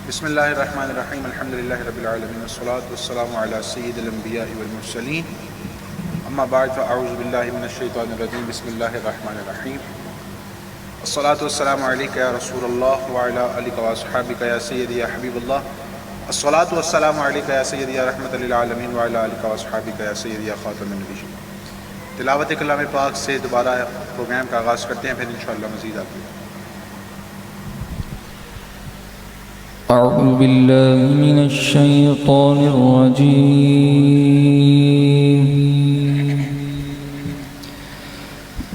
بسم اللہ الرحمن الرحیم الحمد للہ رب العالمین والصلاة والسلام علی سید الانبیاء والمرسلین اما بعد فاعوذ باللہ من الشیطان الرجیم بسم اللہ الرحمن الرحیم الصلاة والسلام علیک یا رسول اللہ وعلی آلک واصحابک یا سیدی یا حبیب اللہ الصلاة والسلام علیک یا سیدی یا رحمت للعالمین وعلی آلک واصحابک یا سیدی یا خاتم النبیین۔ تلاوت کلام پاک سے دوبارہ پروگرام کا آغاز کرتے ہیں، پھر انشاءاللہ مزید آگے۔ أعوذ بالله من الشيطان الرجيم.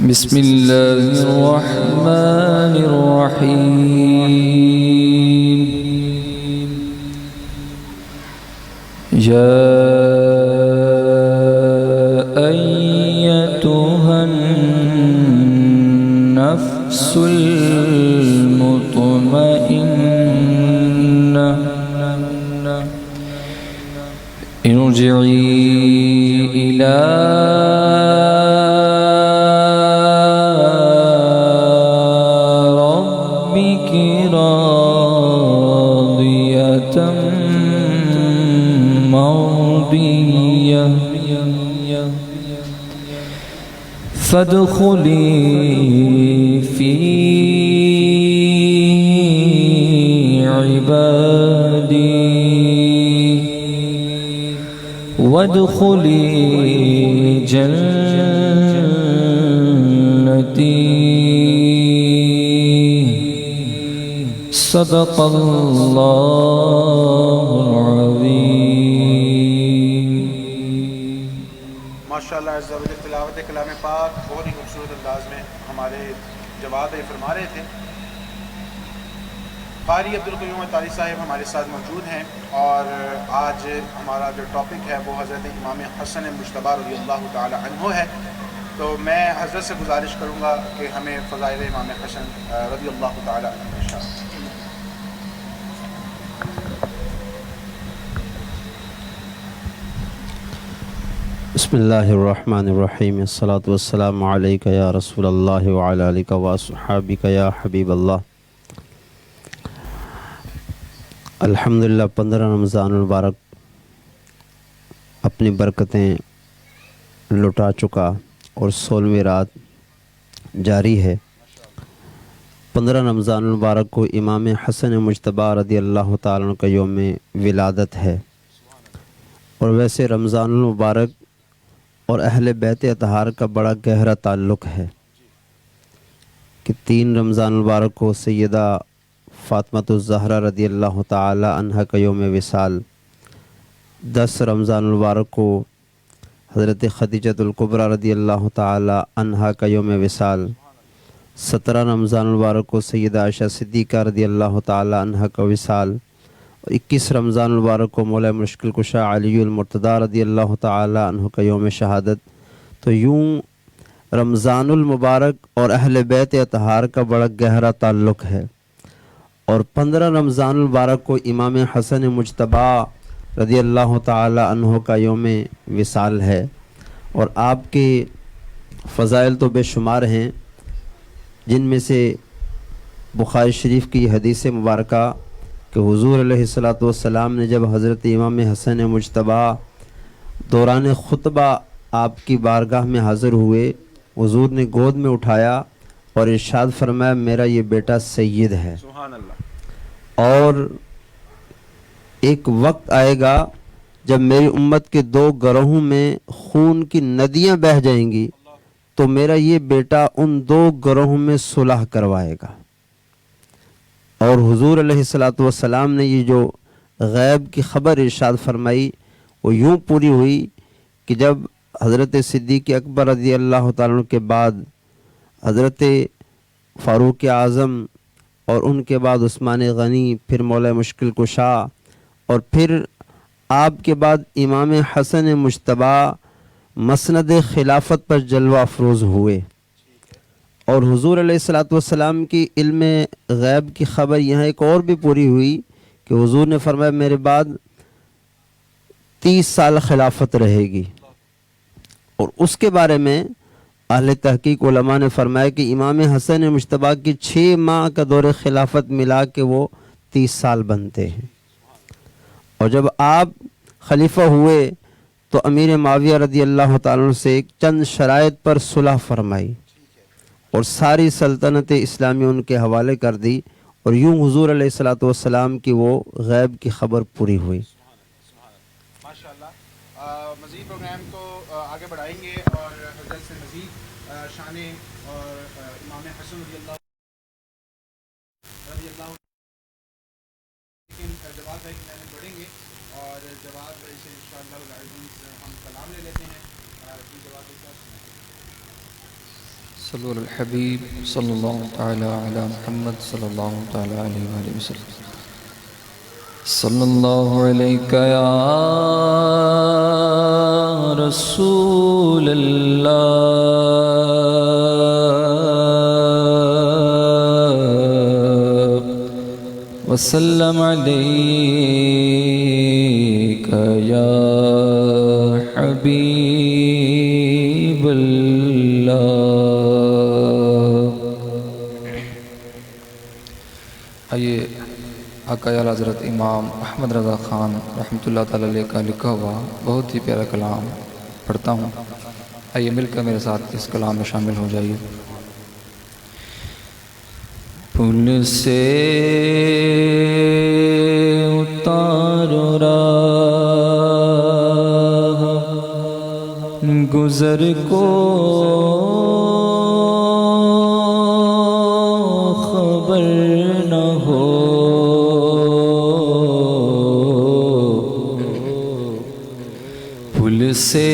بسم الله الرحمن الرحيم. يا أيتها النفس المطمئنة ارجعي إلى ربك راضية مرضية فادخلي في عبادي وادخلي جنتي صدق اللہ العظیم۔ ماشاءاللہ عز و جل، تلاوت کلام پاک بہت ہی خوبصورت انداز میں ہمارے جواد فرما رہے تھے۔ قاری عبدالقیوم اتاری صاحب ہمارے ساتھ موجود ہیں، اور آج ہمارا جو ٹاپک ہے وہ حضرت امام حسن مجتبی رضی اللہ تعالی عنہ ہے۔ تو میں حضرت سے گزارش کروں گا کہ ہمیں فضائل امام حسن رضی اللہ تعالی عنہ ارشاد۔ بسم اللہ الرحمن الرحیم، الصلاۃ والسلام علیک یا رسول اللہ وعلی آلک واصحابک یا حبیب اللہ۔ الحمدللہ 15 رمضان المبارک اپنی برکتیں لٹا چکا اور 16ویں رات جاری ہے۔ 15 رمضان المبارک کو امام حسن مجتبی رضی اللہ تعالیٰ عنہ کا یوم ولادت ہے، اور ویسے رمضان المبارک اور اہل بیت اطہار کا بڑا گہرا تعلق ہے کہ 3 رمضان المبارک کو سیدہ فاطمۃ الزہرا رضی اللہ تعالی عنہ کا یوم وصال، 10 رمضان المبارک کو حضرت خدیجۃ الکبریٰ رضی اللہ تعالی عنہ کا یوم وصال، 17 رمضان المبارک کو سیدہ عائشہ صدیقہ رضی اللہ تعالی عنہ کا وصال، اور 21 رمضان المبارک کو مولا مشکل کشا علی المرتضیٰ رضی اللہ تعالی عنہ کا یوم شہادت۔ تو یوں رمضان المبارک اور اہل بیت اطہار کا بڑا گہرا تعلق ہے، اور 15 رمضان المبارک کو امام حسن مجتبی رضی اللہ تعالی عنہ کا یوم وصال ہے، اور آپ کے فضائل تو بے شمار ہیں، جن میں سے بخاری شریف کی حدیث مبارکہ کہ حضور علیہ السلام نے جب حضرت امام حسن مجتبی دوران خطبہ آپ کی بارگاہ میں حاضر ہوئے، حضور نے گود میں اٹھایا اور ارشاد فرمایا میرا یہ بیٹا سید ہے، سبحان اللہ۔ اور ایک وقت آئے گا جب میری امت کے 2 گروہوں میں خون کی ندیاں بہہ جائیں گی، تو میرا یہ بیٹا ان 2 گروہوں میں صلح کروائے گا۔ اور حضور علیہ السلام نے یہ جو غیب کی خبر ارشاد فرمائی وہ یوں پوری ہوئی کہ جب حضرت صدیق اکبر رضی اللہ تعالیٰ عنہ کے بعد حضرت فاروق اعظم، اور ان کے بعد عثمان غنی، پھر مولا مشکل کشا، اور پھر آپ کے بعد امام حسن مجتبی مسند خلافت پر جلوہ افروز ہوئے، اور حضور علیہ السلام کی علم غیب کی خبر یہاں ایک اور بھی پوری ہوئی کہ حضور نے فرمایا میرے بعد 30 سال خلافت رہے گی، اور اس کے بارے میں اہل تحقیق علماء نے فرمایا کہ امام حسن مجتبی کی 6 ماہ کا دور خلافت ملا کے وہ 30 سال بنتے ہیں، اور جب آپ خلیفہ ہوئے تو امیر معاویہ رضی اللہ تعالیٰ عنہ سے چند شرائط پر صلح فرمائی اور ساری سلطنت اسلامی ان کے حوالے کر دی، اور یوں حضور علیہ السلام کی وہ غیب کی خبر پوری ہوئی۔ ماشاءاللہ۔ مزید پروگرام کو آگے بڑھائیں گے اور حضرت سے مزید شان اور امام حسن رضی اللہ لیکن جواب بھائی کی محنت بڑھیں گے، اور جواب بھائی سے انشاءاللہ العزیز ہم کلام لے لیتے ہیں۔ جواب صلو علی الحبیب صلی اللہ تعالی علی محمد صلی اللہ تعالی علیہ وآلہ وسلم۔ صلی اللہ علیہ یا رسول اللہ وسلم علیک یا حبیب اللہ۔ آئیے آقا اعلیٰ حضرت امام احمد رضا خان رحمۃ اللہ تعالی علیہ کا لکھا ہوا بہت ہی پیارا کلام پڑھتا ہوں، آئیے مل کر میرے ساتھ اس کلام میں شامل ہو جائیے۔ پل سے اتارو راہ گزر کو خبر نہ ہو، پل سے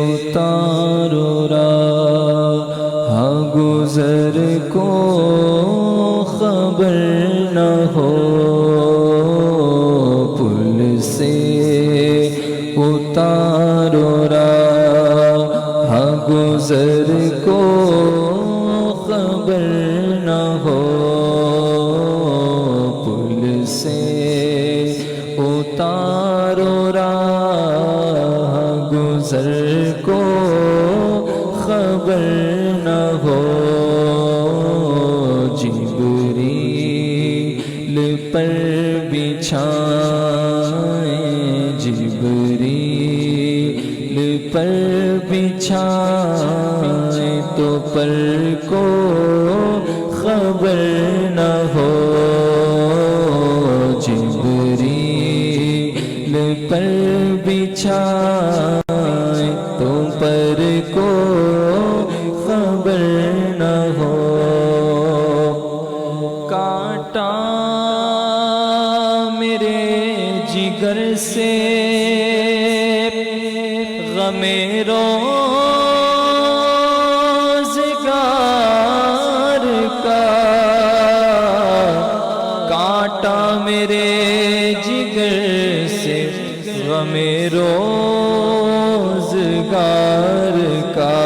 اتارو راہ گزر کو خبر نہ ہو، پل سے اتارو راہ گزر کو خبر نہ ہو، پل سے اتارو راہ گزر کو خبر نہ ہو، جبریل پر بچھائیں، جبریل پر بچھائیں تو پر کو خبر نہ ہو، جبریل پر بچھائیں تو پر کو خبر نہ ہو، کانٹا میرے جگر سے غم روزگار کا، کانٹا میرے جگر سے غم روزگار کا،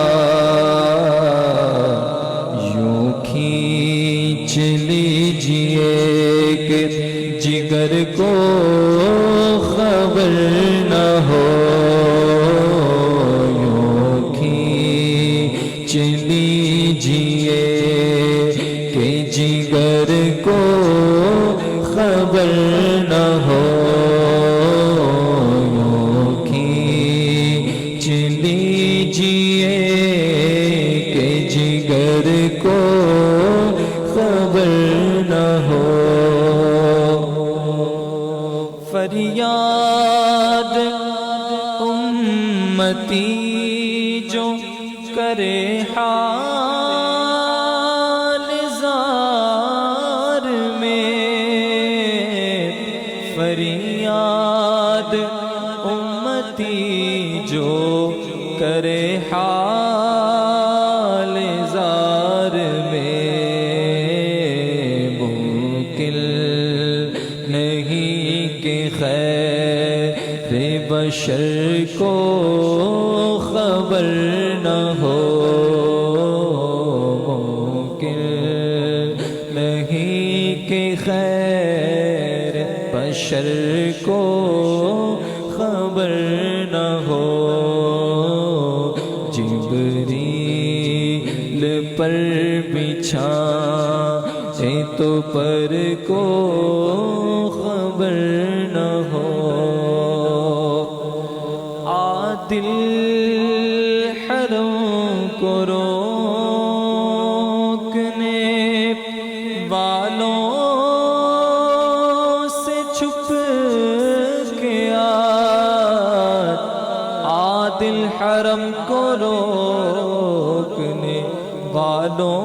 یوں کھینچ لیجئے کہ جگر کو خبر نہ ہو، یوں کھینچ لیجئے کہ جگر کو خبر نہ ہو، یوں کھینچ لیجئے کہ جگر کو خبر نہ ہو، فریاد امتی جو کرے حال زار میں، فریاد امتی جو کرے حال زار میں، ممکن نہیں کہ خیر بشر کو خبر نہ ہو، ممکن نہیں کہ خیر بشر کو خبر نہ ہو، جبریل پر بچھائیں تو پر کو خبر نہ ہو عادل حرم کو روکنے والوں سے چھپ کے عادل حرم کو روکنے والوں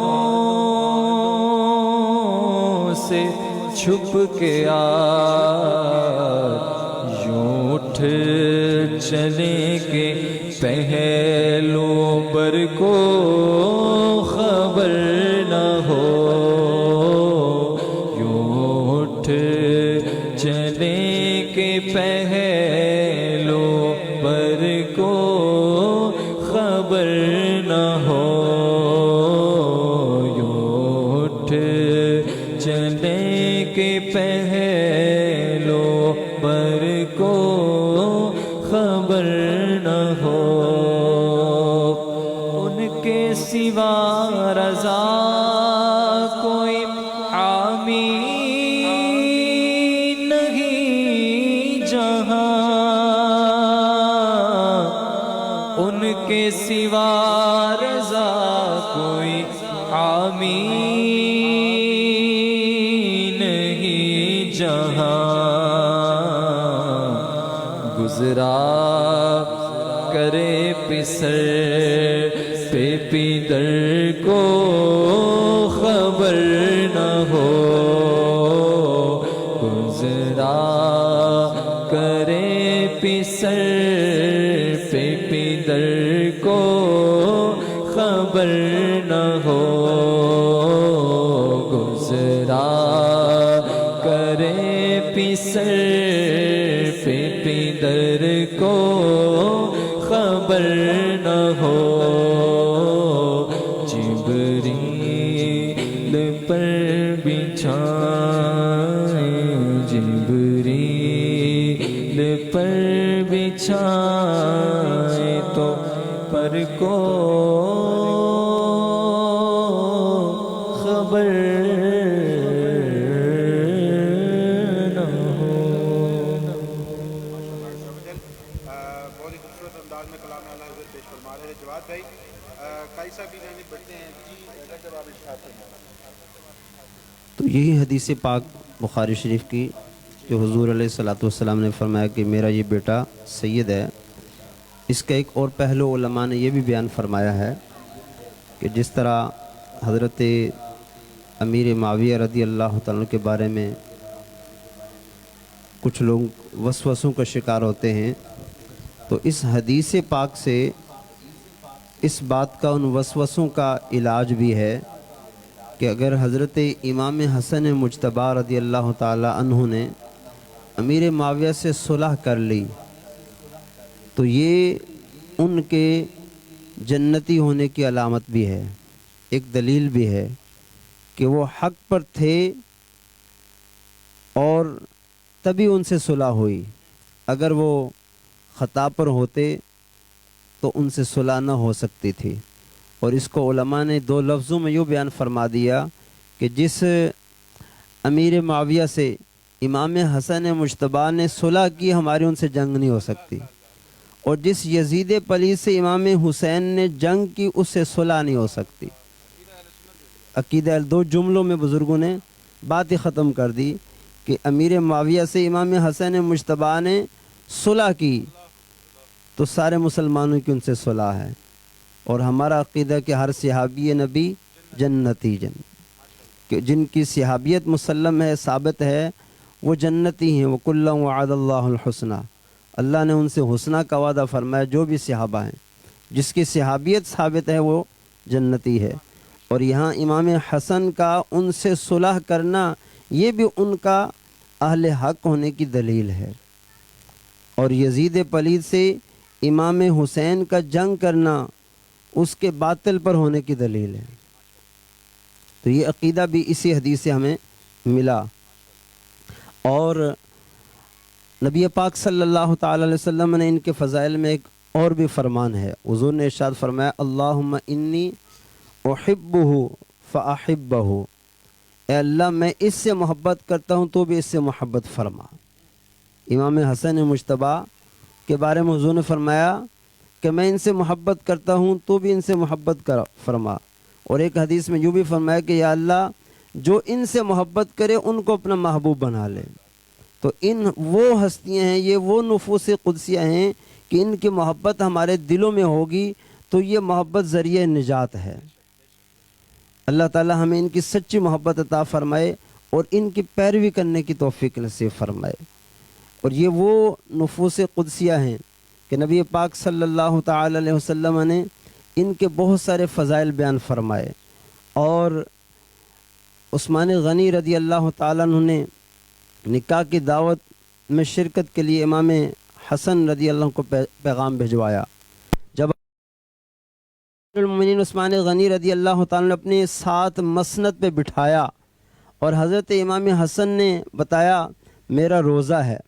سے چھپ کے یوں اٹھ چلیں کہ پہلو بر کو خبر نہ ہو یوں اٹھ چلیں کہ پہلو بر کو خبر نہ ہو یوں اٹھ چلیں کہ پہلو بر کو خبر نہ ہو ان کے سوا رضا کوئی حامی نہیں جہاں ان کے سوا رضا کوئی حامی نہیں جہاں گزرا کرے پسر پہ پیدر کو خبر نہ ہو گزرا کرے پسر پہ پیدر کو خبر نہ ہو گزرا کرے پسر پہ پیدر کو خبر نہ ہو جبریل پر بچھائیں جبریل پر بچھائیں تو پر کو خبر نہ ہو بہت ہی خوبصورت انداز میں کلام اللہ حضرت پیش فرما رہے ہیں جواد بھائی قاری صاحب بھی یعنی پڑھتے ہیں جی جب آپ ارشاد فرمائیں تو یہی حدیث پاک بخاری شریف کی کہ حضور علیہ الصلوۃ والسلام نے فرمایا کہ میرا یہ بیٹا سید ہے. اس کا ایک اور پہلو علماء نے یہ بھی بیان فرمایا ہے کہ جس طرح حضرت امیر معاویہ رضی اللہ تعالیٰ کے بارے میں کچھ لوگ وسوسوں کا شکار ہوتے ہیں، تو اس حدیث پاک سے اس بات کا ان وسوسوں کا علاج بھی ہے کہ اگر حضرت امام حسن مجتبی رضی اللہ تعالی عنہ نے امیر معاویہ سے صلح کر لی تو یہ ان کے جنتی ہونے کی علامت بھی ہے، ایک دلیل بھی ہے کہ وہ حق پر تھے اور تبھی ان سے صلح ہوئی. اگر وہ خطا پر ہوتے تو ان سے صلح نہ ہو سکتی تھی. اور اس کو علماء نے دو لفظوں میں یوں بیان فرما دیا کہ جس امیر معاویہ سے امام حسن مجتبی نے صلح کی ہماری ان سے جنگ نہیں ہو سکتی، اور جس یزید پلید سے امام حسین نے جنگ کی اس سے صلح نہیں ہو سکتی. عقیدہ دو جملوں میں بزرگوں نے بات ہی ختم کر دی کہ امیر معاویہ سے امام حسن مجتبی نے صلح کی تو سارے مسلمانوں کی ان سے صلح ہے. اور ہمارا عقیدہ کہ ہر صحابی نبی جنتی کہ جن کی صحابیت مسلم ہے، ثابت ہے، وہ جنتی ہیں. وَكُلًّا وَعَدَ اللَّهُ الْحُسْنَى، اللہ نے ان سے حسنہ کا وعدہ فرمایا. جو بھی صحابہ ہیں جس کی صحابیت ثابت ہے وہ جنتی ہے. اور یہاں امام حسن کا ان سے صلح کرنا یہ بھی ان کا اہل حق ہونے کی دلیل ہے، اور یزید پلید سے امام حسین کا جنگ کرنا اس کے باطل پر ہونے کی دلیل ہے. تو یہ عقیدہ بھی اسی حدیث سے ہمیں ملا. اور نبی پاک صلی اللہ تعالی علیہ وسلم نے ان کے فضائل میں ایک اور بھی فرمان ہے. حضور نے ارشاد فرمایا اللہم انی احبہ فاحبہ، اے اللہ میں اس سے محبت کرتا ہوں تو بھی اس سے محبت فرما۔ امام حسن مجتبیٰ کے بارے میں حضور نے فرمایا کہ میں ان سے محبت کرتا ہوں تو بھی ان سے محبت فرما، اور ایک حدیث میں یوں بھی فرمایا کہ یا اللہ جو ان سے محبت کرے ان کو اپنا محبوب بنا لے۔ تو ان وہ ہستیاں ہیں، یہ وہ نفوس قدسیہ ہیں کہ ان کی محبت ہمارے دلوں میں ہوگی تو یہ محبت ذریعہ نجات ہے۔ اللہ تعالی ہمیں ان کی سچی محبت عطا فرمائے اور ان کی پیروی کرنے کی توفیق نصیب فرمائے۔ اور یہ وہ نفوس قدسیہ ہیں کہ نبی پاک صلی اللہ تعالی علیہ وسلم نے ان کے بہت سارے فضائل بیان فرمائے، اور عثمان غنی رضی اللہ تعالیٰ عنہ نے نکاح کی دعوت میں شرکت کے لیے امام حسن رضی اللہ عنہ کو پیغام بھجوایا۔ جب المؤمنین عثمان غنی رضی اللہ تعالیٰ نے اپنے ساتھ مسند پہ بٹھایا اور حضرت امام حسن نے بتایا میرا روزہ ہے،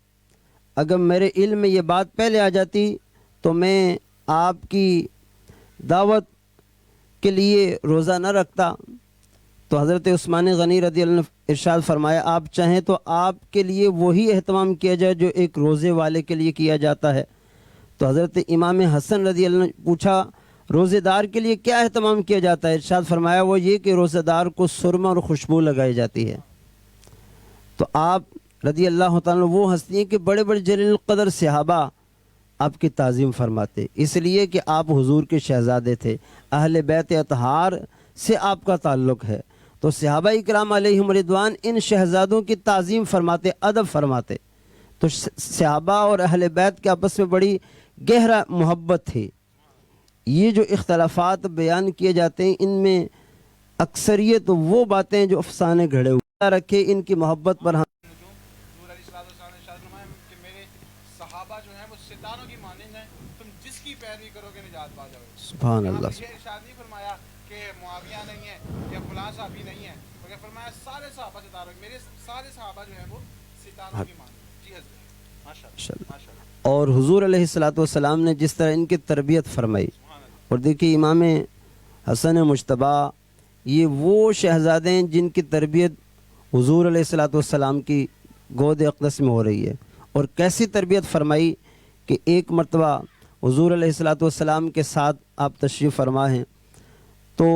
اگر میرے علم میں یہ بات پہلے آ جاتی تو میں آپ کی دعوت کے لیے روزہ نہ رکھتا۔ تو حضرت عثمان غنی رضی اللہ عنہ ارشاد فرمایا آپ چاہیں تو آپ کے لیے وہی اہتمام کیا جائے جو ایک روزے والے کے لیے کیا جاتا ہے۔ تو حضرت امام حسن رضی اللہ عنہ نے پوچھا روزے دار کے لیے کیا اہتمام کیا جاتا ہے؟ ارشاد فرمایا وہ یہ کہ روزے دار کو سرما اور خوشبو لگائی جاتی ہے۔ تو آپ رضی اللہ تعالیٰ وہ ہستی ہیں کہ بڑے بڑے جلیل القدر صحابہ آپ کی تعظیم فرماتے، اس لیے کہ آپ حضور کے شہزادے تھے، اہل بیت اطہار سے آپ کا تعلق ہے۔ تو صحابہ اکرام علیہم رضوان ان شہزادوں کی تعظیم فرماتے، ادب فرماتے۔ تو صحابہ اور اہل بیت کے آپس میں بڑی گہرا محبت تھی۔ یہ جو اختلافات بیان کیے جاتے ہیں ان میں اکثریت وہ باتیں جو افسانے گھڑے ہوئے رکھے ان کی محبت پر ہم حضور علیہ الصلوۃ والسلام نے فرمایا کہ میرے صحابہ جو ہیں وہ ستاروں کی مانند ہیں، تم جس کی پیروی کرو گے نجات پا جاؤ گے۔ سبحان اللہ۔ یہ ارشاد نہیں فرمایا کہ معاویہ نہیں ہے یا فلاں صحابی نہیں ہے، بلکہ فرمایا سارے صحابہ ستاروں، میرے سارے صحابہ جو ہیں وہ ستاروں کی مانند۔ جی حضرت ماشاءاللہ۔ اور حضور علیہ الصلوۃ والسلام نے جس طرح ان کی تربیت فرمائی، اور دیکھیے امام حسن مجتبیٰ یہ وہ شہزادے ہیں جن کی تربیت حضور علیہ الصلوۃ والسلام کی گود اقدس میں ہو رہی ہے، اور کیسی تربیت فرمائی کہ ایک مرتبہ حضور علیہ الصلوۃ والسلام کے ساتھ آپ تشریف فرما ہیں تو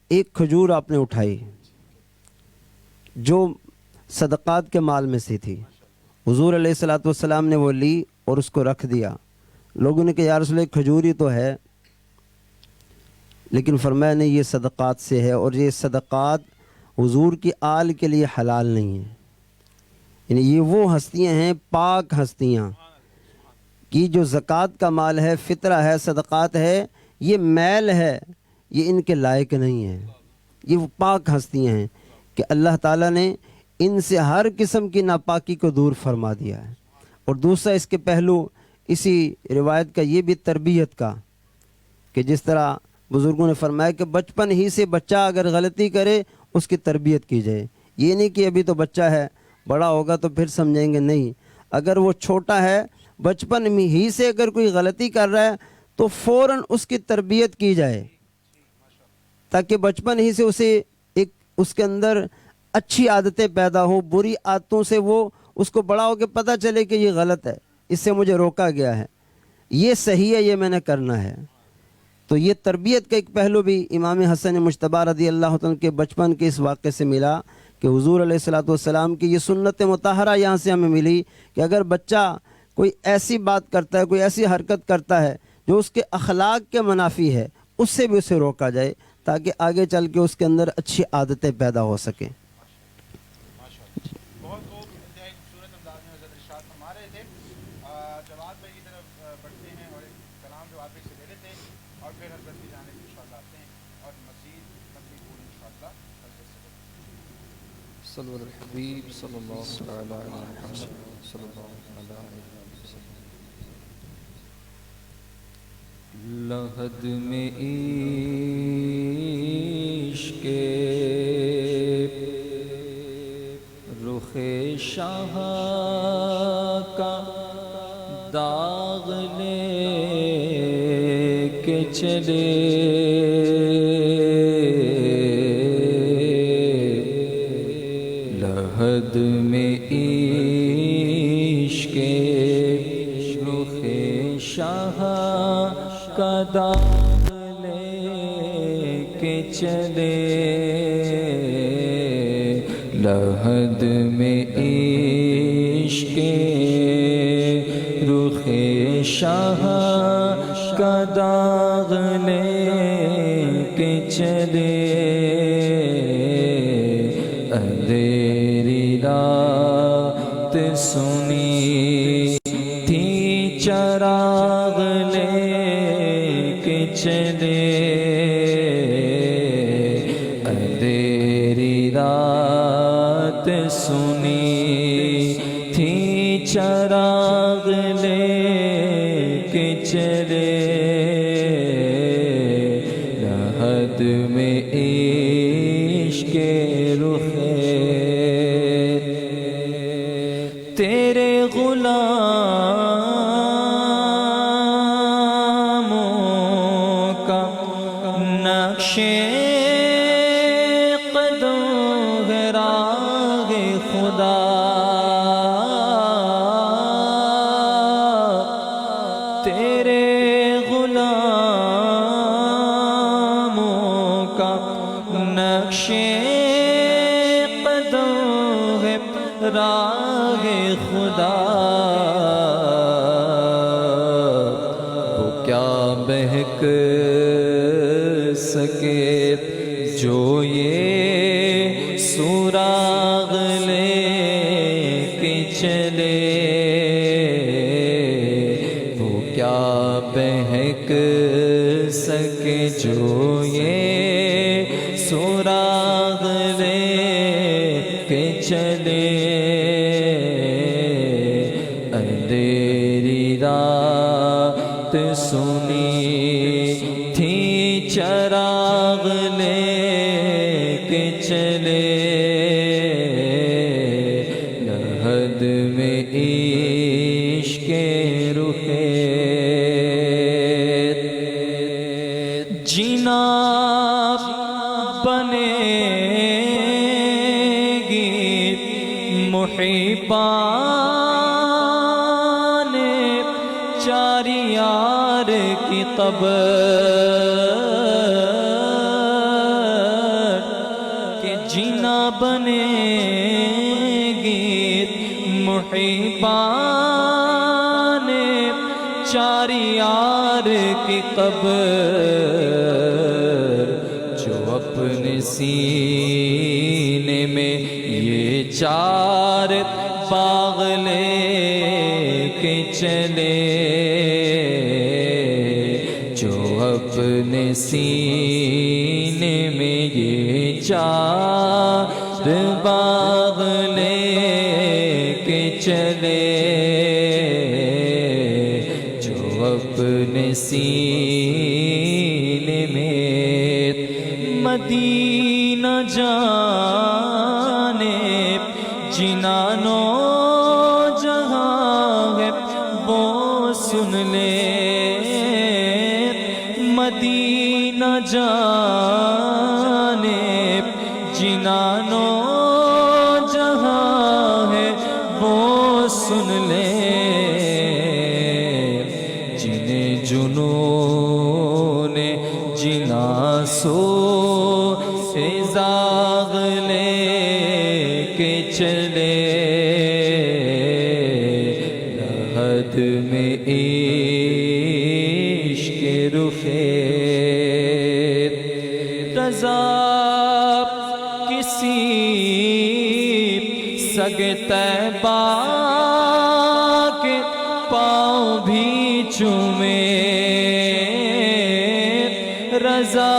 ایک کھجور آپ نے اٹھائی جو صدقات کے مال میں سے تھی، حضور علیہ الصلوۃ والسلام نے وہ لی اور اس کو رکھ دیا۔ لوگوں نے کہا یا رسول اللہ کھجور ہی تو ہے، لیکن فرمایا نہیں یہ صدقات سے ہے، اور یہ صدقات حضور کی آل کے لیے حلال نہیں ہے۔ یعنی یہ وہ ہستیاں ہیں پاک ہستیاں کہ جو زکوٰۃ کا مال ہے، فطرہ ہے، صدقات ہے، یہ میل ہے، یہ ان کے لائق نہیں ہے۔ یہ وہ پاک ہستیاں ہیں کہ اللہ تعالیٰ نے ان سے ہر قسم کی ناپاکی کو دور فرما دیا ہے۔ اور دوسرا اس کے پہلو اسی روایت کا یہ بھی تربیت کا کہ جس طرح بزرگوں نے فرمایا کہ بچپن ہی سے بچہ اگر غلطی کرے اس کی تربیت کی جائے۔ یہ نہیں کہ ابھی تو بچہ ہے، بڑا ہوگا تو پھر سمجھیں گے، نہیں، اگر وہ چھوٹا ہے بچپن میں ہی سے اگر کوئی غلطی کر رہا ہے تو فوراً اس کی تربیت کی جائے، تاکہ بچپن ہی سے اسے ایک اس کے اندر اچھی عادتیں پیدا ہوں، بری عادتوں سے وہ اس کو بڑا ہو کے پتہ چلے کہ یہ غلط ہے، اس سے مجھے روکا گیا ہے، یہ صحیح ہے، یہ میں نے کرنا ہے۔ تو یہ تربیت کا ایک پہلو بھی امام حسن مجتبیٰ رضی اللہ عنہ کے بچپن کے اس واقعے سے ملا کہ حضور علیہ الصلوۃ والسلام کی یہ سنت مطہرہ یہاں سے ہمیں ملی کہ اگر بچہ کوئی ایسی بات کرتا ہے، کوئی ایسی حرکت کرتا ہے جو اس کے اخلاق کے منافی ہے، اس سے بھی اسے روکا جائے تاکہ آگے چل کے اس کے اندر اچھی عادتیں پیدا ہو سکیں۔ بہت انتہائی خوبصورت انداز میں حضرت ارشاد فرما رہے تھے۔ جواد بھائی کی طرف بڑھتے ہیں اور ایک کلام جواد بھائی سے لے لیتے ہیں اور پھر حضرت کی جانب انشاءاللہ آتے ہیں اور مزید مطلب پور انشاءاللہ حضرت سے صلی اللہ علیہ حبیب صلی اللہ علیہ وسلم صلی اللہ علیہ وسلم۔ لحد میں عشق رخ شاہ کا داغ لے کے چلے کے چلے لحد میں عشق رخ شاہ کا داغ لے کے چلے اندھیری رات سنی تھی چراغ لے کے چلے اندھیری رات سنی تھی چراغ لے کے چلے لحد میں عشق رخ تیرے غلاموں کا نقش قدم ہے راہ خدا تیرے غلاموں کا نقش قدم ہے راہ خدا وہ کیا بہک سکے جو یہ سراغ لے کے چلے وہ کیا بہک سکے جو یہ سراغ لے کے چلے اندھیری رات سنی تھی چراغ لے کے چلے لحد میں عشق رخ جینا بنے گی محبان چار یار کی قبر کہ جینا بنے گی محبان چار یار کی قبر جو اپنے سینے میں یہ چار باغ لے کے چلے جو اپنے سینے میں یہ چار باغ لے کے چلے جو اپنے سینے میں مدینہ جانے جنانو جہاں ہے وہ سن لے مدینہ جانے جنانو جہاں ہے وہ سن لے جنہیں جنون جنا سو زاغ لے کے چلے لحد میں عشق رخ رضا کسی سگ طیبہ کے پاؤں بھی چومے رضا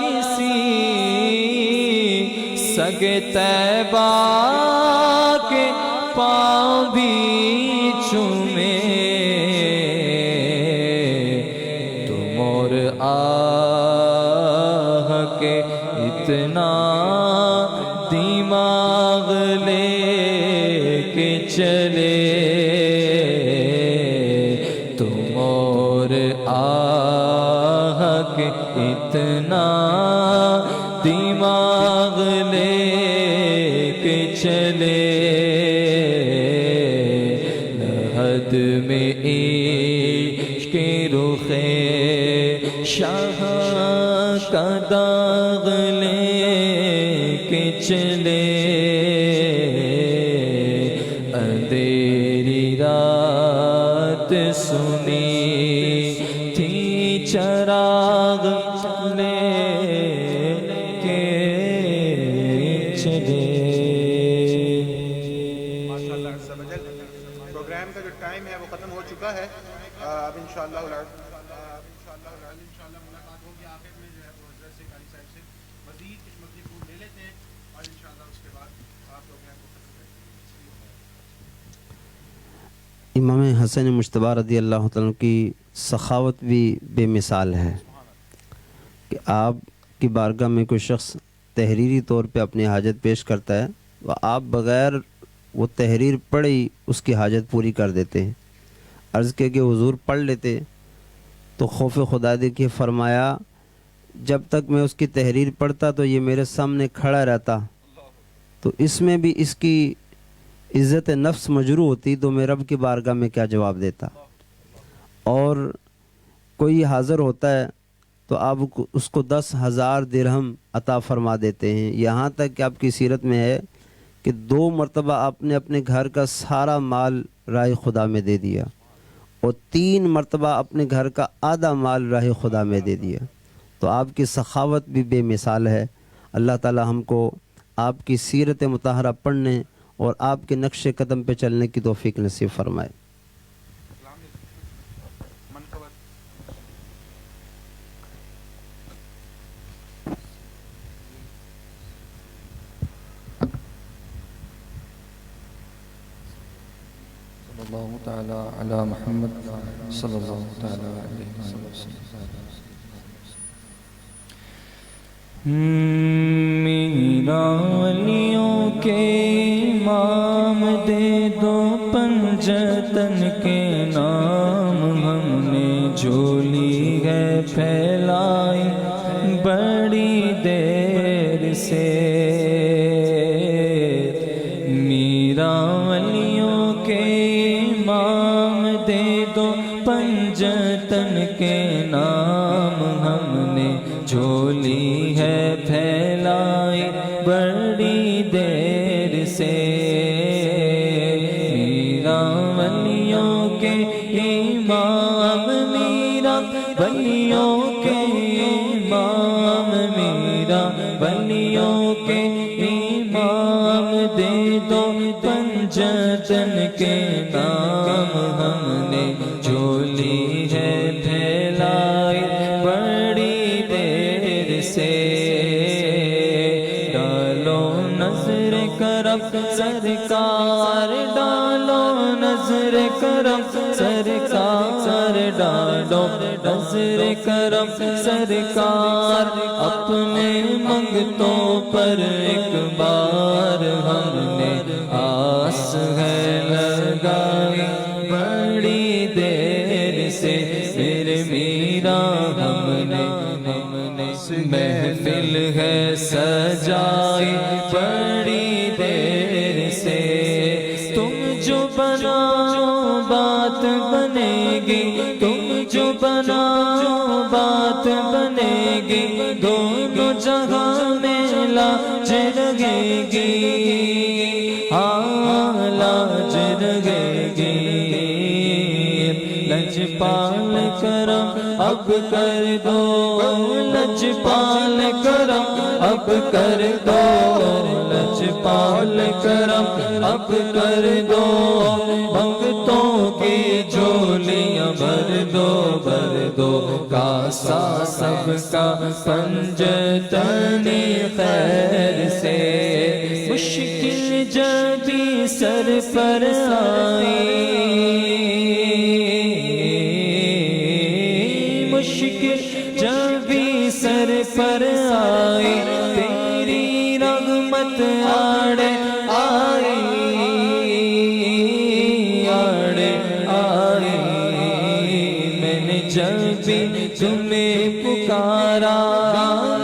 کسی سگ طیبہ کے پاؤں بھی چومے تم اور آہ کے اتنا دماغ لے کے چلے تم اور آہ کے اتنا دماغ لے کے چلے لحد میں عشق رخ شاہ کا داغ لے کے چلے اندھیری رات سنی تھی چراغ لے کے چلے. ماشاءاللہ عز و جل. پروگرام کا جو ٹائم ہے وہ ختم ہو چکا ہے. اب انشاءاللہ ملاقات ہوگی آخر میں جو ہے وہ حضرت سے قاری صاحب سے مزید کچھ مزید پھول لے لیتے ہیں اور انشاءاللہ اس کے بعد آپ پروگرام کو ختم کریں. امام حسن مجتبی رضی اللہ تعالیٰ کی سخاوت بھی بے مثال ہے کہ آپ کی بارگاہ میں کوئی شخص تحریری طور پہ اپنی حاجت پیش کرتا ہے وہ آپ بغیر وہ تحریر پڑھے ہی اس کی حاجت پوری کر دیتے ہیں. عرض کیا کہ حضور پڑھ لیتے تو خوف خدا دیکھیے فرمایا جب تک میں اس کی تحریر پڑھتا تو یہ میرے سامنے کھڑا رہتا تو اس میں بھی اس کی عزت نفس مجروح ہوتی تو میں رب کی بارگاہ میں کیا جواب دیتا. اور کوئی حاضر ہوتا ہے تو آپ اس کو 10,000 درہم عطا فرما دیتے ہیں. یہاں تک کہ آپ کی سیرت میں ہے کہ 2 مرتبہ آپ نے اپنے گھر کا سارا مال راہ خدا میں دے دیا اور 3 مرتبہ اپنے گھر کا آدھا مال راہ خدا میں دے دیا. تو آپ کی سخاوت بھی بے مثال ہے. اللہ تعالی ہم کو آپ کی سیرت مطہرہ پڑھنے اور آپ کے نقش قدم پہ چلنے کی توفیق نصیب فرمائے. صلی اللہ تعالی علی محمد صلی اللہ تعالی علیہ وسلم. میرا ولیوں کے امام دے دو پنجتن کے نام ہم نے جھولی ہے پھیلائی بڑی دیر سے. میرا ولیوں کے امام دے دو پنجتن کے نام ہم نے جھولی ہے پھیلائی بڑی دیر سے. میرا ولیوں کے امام میرا ولیوں کے امام میرا ولیوں کے امام دے دو پنجتن کے نام ہم نے جھولی ہے پھیلائی بڑی دیر سے. ڈالو نظر کرم سرکار ڈالو نظر کرم سرکار ڈالو نظر کرم سرکار اپنے منگتوں پر ایک بار ہم نے آس ہے لگائی بڑی دیر سے. میرے میرا ہم نے محفل ہے سجائی بڑی دیر سے. تم جو بناؤ بات بنے گی تم جو بناؤ بات بنے گی دونوں جگہ میں لاج لگے گی ہاں لاج لگے گی. لجپال کرم اب کر دو لجپال کرم اب کر دو لجپال کرم اب کر دو. بھگتوں کی جھولیاں بھر دو کاسا سب کا پنجتنی خیر سے. مشکل جب بھی سر پر آئی مشکل جب بھی سر پر آئی تیری رحمت آڑے آئی آڑے آئی. میں نے جب بھی تمہیں پکارا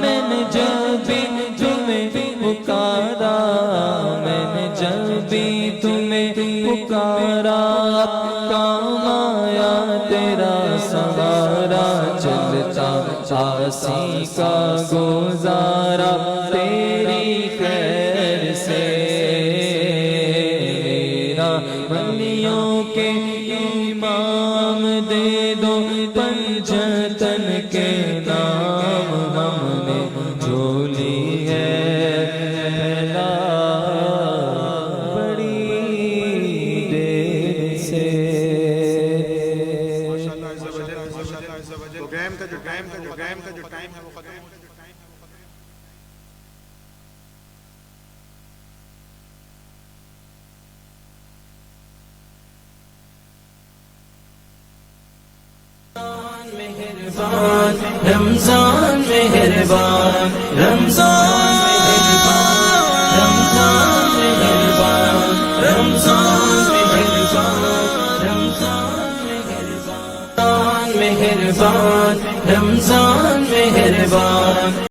میں نے جب بھی تمہیں پکارا میں نے جب بھی تمہیں پکارا کام آیا تیرا سہارا. چلتا آسی کا گزارا تیری خیر سے میرا ولیوں کے امام دے دو پنجتن کے نام ہم نے جھولی ہے پھیلا بڑی دیر سے پروگرام کا جو ٹائم ہے وہ ختم ہو چکا ہے. رمضان مہربان رمضان رمضان مہربان رمضان مہربان رمضان مہربان